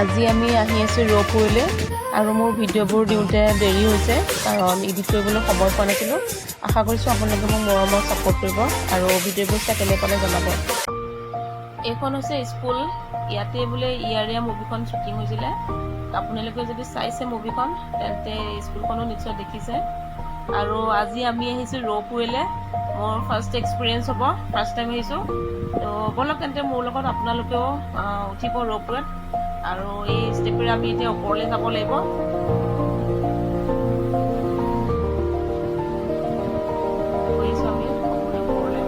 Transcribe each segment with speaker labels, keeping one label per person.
Speaker 1: আজি আমি আহি আছোঁ ৰ'পৱেলৈ আৰু মোৰ ভিডিঅ'বোৰ দিওঁতে দেৰি হৈছে কাৰণ এডিট কৰিবলৈ সময় পোৱা নাছিলোঁ। আশা কৰিছোঁ আপোনালোকে মোক মৰমত ছাপোৰ্ট কৰিব আৰু ভিডিঅ'বোৰ চাই কেনে পালে জনাব। এইখন হৈছে স্কুল, ইয়াতে বোলে ইয়াৰীয়া মুভিখন শ্বুটিং হৈছিলে। আপোনালোকে যদি চাইছে মুভিখন তেন্তে স্কুলখনো নিশ্চয় দেখিছে। আৰু আজি আমি আহিছোঁ ৰ'পৱেলৈ, মোৰ ফাৰ্ষ্ট এক্সপিৰিয়েঞ্চ হ'ব, ফাৰ্ষ্ট টাইম আহিছোঁ। তো ব'লক তেন্তে মোৰ লগত আপোনালোকেও উঠিব ৰ'পৱেত আৰু এই ষ্টেপেৰে আমি এতিয়া ওপৰলৈ যাব লাগিব। গৈছোঁ আমি ওপৰলৈ,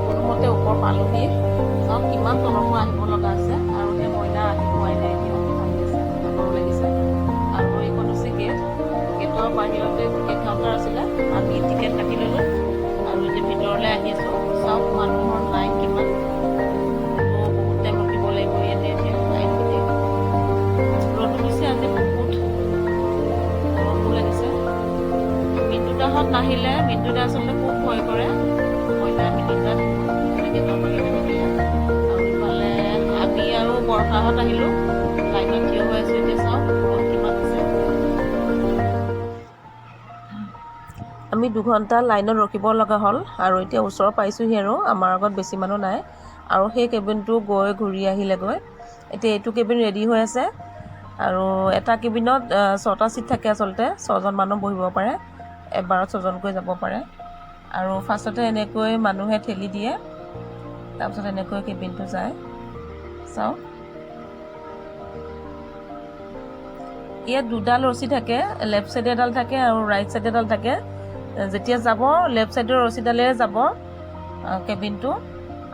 Speaker 1: কোনোমতে ওপৰ পালোহি। চাওক কিমান তলৰ পৰা আহিব লগা আছে আৰু সেই মইনা আহি পোৱাই নাই, এতিয়া আহি আছে, ভাগৰো লাগিছে। আৰু এইখন হৈছে গেট, গেটৰ বাহিৰতে টিকেট কাউণ্টাৰ আছিলে, আমি টিকেট কাটি ল'লোঁ আৰু এতিয়া ভিতৰলৈ আহি আছোঁ। চাওক মানুহৰ লাইন কিমান, বহুত টাইম ৰখিব লাগিব ইয়াতে এতিয়া লাইন পাতি। ৰ'দো দিছে আজি বহুত, গৰমো লাগিছে। মৃত্যুদাহঁত নাহিলে, মৃত্যুদা আচলতে খুব ভয় কৰে, মইনা মৃত্যুদাত এনেকৈ যাব লাগে থাকিলে। আৰু ইফালে আমি আৰু বৰষাহঁত আহিলোঁ, লাইনত থিয় হৈ আছোঁ। এতিয়া চাওক কিমান আছে, আমি 2 ঘণ্টা লাইনত ৰখিব লগা হ'ল আৰু এতিয়া ওচৰ পাইছোঁহি আৰু আমাৰ আগত বেছি মানুহ নাই। আৰু সেই কেবিনটো গৈ ঘূৰি আহিলেগৈ। এতিয়া এইটো কেবিন ৰেডি হৈ আছে আৰু এটা কেবিনত 6টা ছিট থাকে, আচলতে 6জন মানুহ বহিব পাৰে, এবাৰত 6জনকৈ যাব পাৰে। আৰু ফাৰ্ষ্টতে এনেকৈ মানুহে ঠেলি দিয়ে, তাৰপিছত এনেকৈ কেবিনটো যায়। চাওক ইয়াত 2ডাল ৰছী থাকে, লেফ্ট চাইডে এডাল থাকে আৰু ৰাইট চাইডে এডাল থাকে। যেতিয়া যাব লেফ্ট চাইডৰ ৰছীডালেৰে যাব কেবিনটো,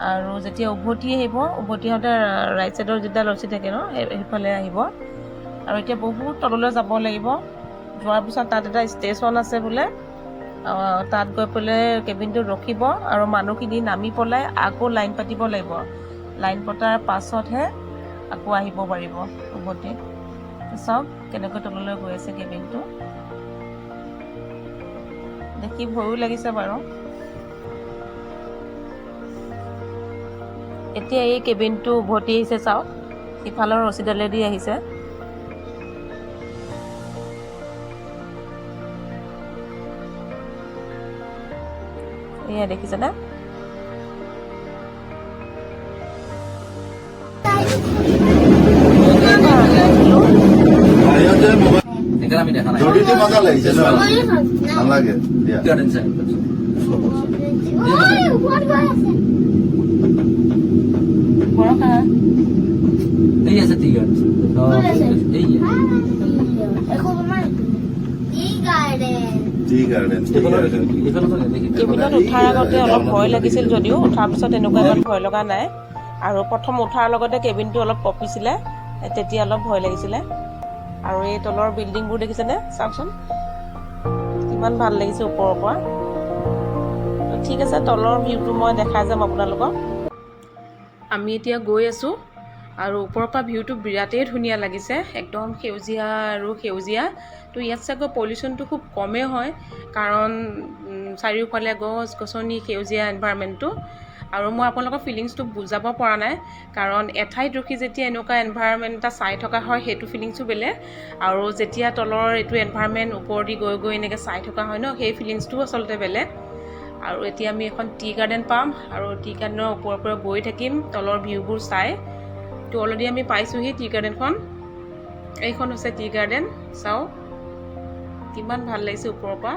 Speaker 1: আৰু যেতিয়া উভতি আহিব, উভতি আহোঁতে ৰাইট চাইডৰ যিডাল ৰছী থাকে ন, সেইফালে আহিব। আৰু এতিয়া বহুত তললৈ যাব লাগিব, যোৱাৰ পিছত তাত এটা ষ্টেচন আছে বোলে, তাত গৈ পেলাই কেবিনটো ৰখিব আৰু মানুহখিনি নামি পেলাই আকৌ লাইন পাতিব লাগিব। লাইন পতাৰ পাছতহে আকৌ আহিব পাৰিব উভতি। চাওক কেনেকৈ তললৈ গৈ আছে কেবিনটো, দেখি ভয়ো লাগিছে বাৰু। এতিয়া এই কেবিনটো উভতি আহিছে, চাওক সিফালৰ ৰছীডালেদি আহিছে। এয়া দেখিছেনে?
Speaker 2: আমি দেখা নাই মজা লাগিছে নালাগে এই আছে টি গার্ডেন
Speaker 1: কেবিনত উঠাৰ আগতে অলপ ভয় লাগিছিল যদিও উঠাৰ পিছত এনেকুৱা ইমান ভয় লগা নাই। আৰু প্ৰথম উঠাৰ লগতে কেবিনটো অলপ কঁপিছিলে, তেতিয়া অলপ ভয় লাগিছিলে। আৰু এই তলৰ বিল্ডিংবোৰ দেখিছেনে? চাওকচোন কিমান ভাল লাগিছে ওপৰৰ পৰা। ঠিক আছে, তলৰ ভিউটো মই দেখাই যাম আপোনালোকক। আমি এতিয়া গৈ আছোঁ আৰু ওপৰৰ পৰা ভিউটো বিৰাটেই ধুনীয়া লাগিছে, একদম সেউজীয়া আৰু সেউজীয়া। তো ইয়াত চাগৈ পলিউশ্যনটো খুব কমেই হয়, কাৰণ চাৰিওফালে গছ গছনি, সেউজীয়া এনভাইৰনমেণ্টটো। আৰু মই আপোনালোকৰ ফিলিংছটো বুজাব পৰা নাই, কাৰণ এঠাইত ৰখি যেতিয়া এনেকুৱা এনভাইৰনমেণ্ট এটা চাই থকা হয় সেইটো ফিলিংছো বেলেগ, আৰু যেতিয়া তলৰ এইটো এনভাইৰনমেণ্ট ওপৰেদি গৈ গৈ এনেকৈ চাই থকা হয় ন, সেই ফিলিংছটোও আচলতে বেলেগ। আৰু এতিয়া আমি এখন টি গাৰ্ডেন পাম আৰু টি গাৰ্ডেনৰ ওপৰৰ পৰা গৈ থাকিম তলৰ ভিউবোৰ চাই। তো অলৰেডি আমি পাইছোঁহি টি গাৰ্ডেনখন, এইখন হৈছে টি গাৰ্ডেন। চাওক কিমান ভাল লাগিছে ওপৰৰ পৰা।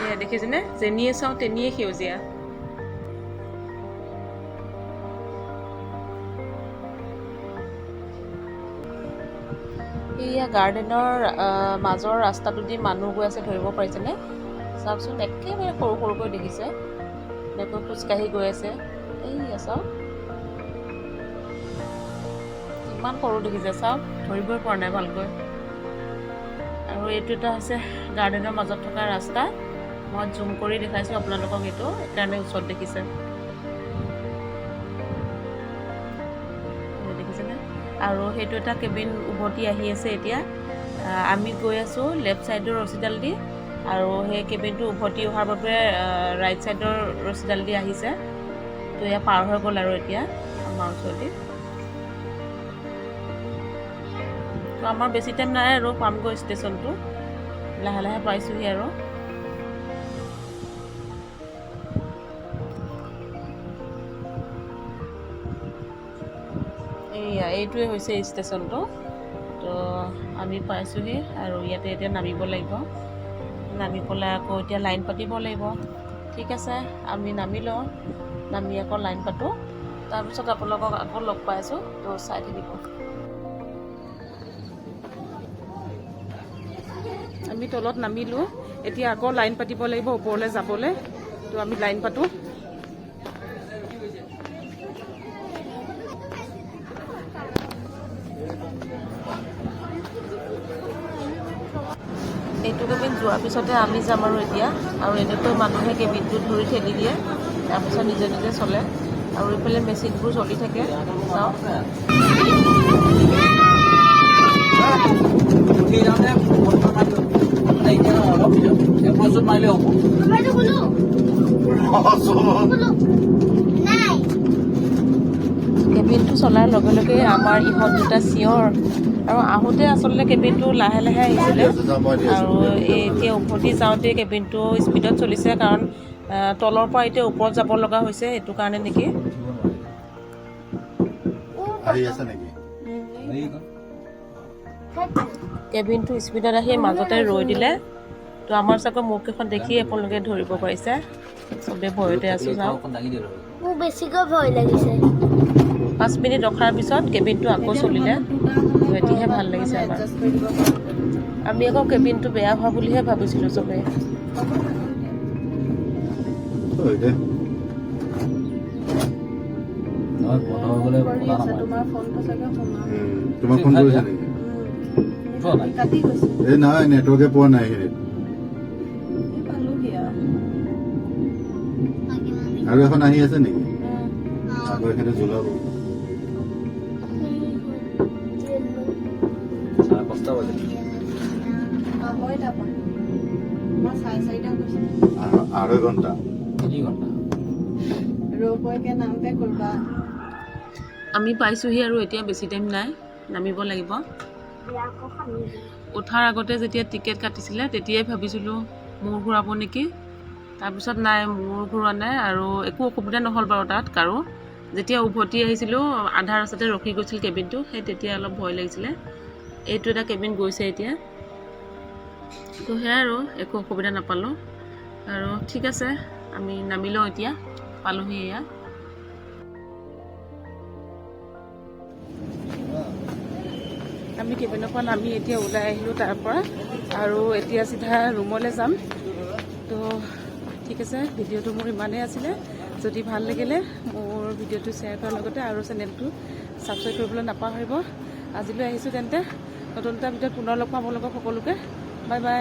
Speaker 1: এয়া দেখিছেনে, যেনিয়ে চাওঁ তেনিয়ে সেউজীয়া। এয়া গাৰ্ডেনৰ মাজৰ ৰাস্তাটো দি মানুহ গৈ আছে, ধৰিব পাৰিছেনে? চাওকচোন একেবাৰে সৰু সৰুকৈ দেখিছে, এনেকৈ খোজকাঢ়ি গৈ আছে। এইয়া চাওক কিমান সৰু দেখিছে, চাওক ধৰিবই পৰা নাই ভালকৈ। আৰু এইটো এটা হৈছে গাৰ্ডেনৰ মাজত থকা ৰাস্তা, মই জুম কৰি দেখাইছোঁ আপোনালোকক, এইটো সেইকাৰণে ওচৰত দেখিছে। দেখিছেনে? আৰু সেইটো এটা কেবিন উভতি আহি আছে এতিয়া। আমি গৈ আছোঁ লেফ্ট ছাইডৰ ৰছীডাল দি, আৰু সেই কেবিনটো উভতি অহাৰ বাবে ৰাইট ছাইডৰ ৰছীডাল দি আহিছে। তো এয়া পাৰ হৈ গ'ল আৰু এতিয়া আমাৰ ওচৰতে। তো আমাৰ বেছি টাইম নাই আৰু পামগৈ ষ্টেচনটো, লাহে লাহে পাইছোঁহি আৰু। এইটোৱে হৈছে ষ্টেচনটো। তো আমি পাইছোঁহি আৰু ইয়াতে এতিয়া নামিব লাগিব। নামি পেলাই আকৌ এতিয়া লাইন পাতিব লাগিব। ঠিক আছে, আমি নামি লওঁ, নামি আকৌ লাইন পাতোঁ, তাৰপিছত আপোনালোকক আকৌ লগ পাই আছোঁ। তো চাই থাকিব। আমি তলত নামিলোঁ, এতিয়া আকৌ লাইন পাতিব লাগিব ওপৰলৈ যাবলৈ। তো আমি লাইন পাতোঁ। এইটো কেবিন যোৱাৰ পিছতে আমি যাম আৰু এতিয়া। আৰু এনেকৈ মানুহে কেবিনটো ধৰি ঠেলি দিয়ে, তাৰপিছত নিজে নিজে চলে। আৰু এইফালে মেচিনবোৰ চলি থাকে। চাওক, কেবিনটো চলাৰ লগে লগে আমাৰ ইহঁত দুটা চিঞৰ। আৰু আহোঁতে আচলতে কেবিনটো লাহে লাহে আহিছিলে, আৰু এতিয়া উভতি যাওঁতে কেবিনটো স্পীডত চলিছে, কাৰণ তলৰ পৰা এতিয়া ওপৰত যাব লগা হৈছে, সেইটো কাৰণে নেকি। কেবিনটো স্পীডত আহি মাজতে ৰৈ দিলে। তো আমাৰ চাগৈ মুখকেইখন দেখি আপোনালোকে ধৰিব পাৰিছে, চবেই ভয়তে আছোঁ। যাওঁ,
Speaker 3: মোৰ বেছিকৈ ভয় লাগিছে।
Speaker 1: 5 মিনিট ৰখাৰ পিছত কেবিনটো আকৌ চলিলে। এতিয়াহে ভাল লাগিছে আমাৰ। আমি আকৌ কেবিনটো বেয়া হোৱা বুলিহে ভাবিছিলোঁ চবেই।
Speaker 2: তোমাৰ ফোন কৰিছে নেকি? এই নহয়, নেটৱৰ্কে পোৱা নাই। আৰু এখন আহি আছে নেকি? আকৌ এখানে জ্বলাব। আঢ়ৈ ঘণ্টা।
Speaker 1: আমি পাইছোঁহি আৰু এতিয়া বেছি টাইম নাই, নামিব লাগিব। উঠাৰ আগতে যেতিয়া টিকেট কাটিছিলে তেতিয়াই ভাবিছিলোঁ মূৰ ঘূৰাব নেকি। তাৰপিছত নাই, মূৰ ঘূৰোৱা নাই আৰু একো অসুবিধা নহ'ল বাৰু তাত কাৰো। যেতিয়া উভতি আহিছিলোঁ আধা ৰাস্তাতে ৰখি গৈছিল কেবিনটো, সেই তেতিয়া অলপ ভয় লাগিছিলে। এইটো এটা কেবিন গৈছে এতিয়া। তো সেয়াই আৰু, একো অসুবিধা নাপালোঁ। আৰু ঠিক আছে, আমি নামি লওঁ এতিয়া, পালোঁহি এয়া। আমি কেবিনৰ পৰা নামি এতিয়া ওলাই আহিলোঁ তাৰ পৰা, আৰু এতিয়া চিধা ৰুমলৈ যাম। তো ঠিক আছে, ভিডিঅ'টো মোৰ ইমানেই আছিলে। যদি ভাল লাগিলে মোৰ ভিডিঅ'টো শ্বেয়াৰ কৰাৰ লগতে আৰু চেনেলটো ছাবস্ক্ৰাইব কৰিবলৈ নাপাহৰিব। আজিলৈ আহিছোঁ তেন্তে, নতুন এটা ভিডিঅ'ত পুনৰ লগ পাম আপোনালোকক সকলোকে। Bye bye.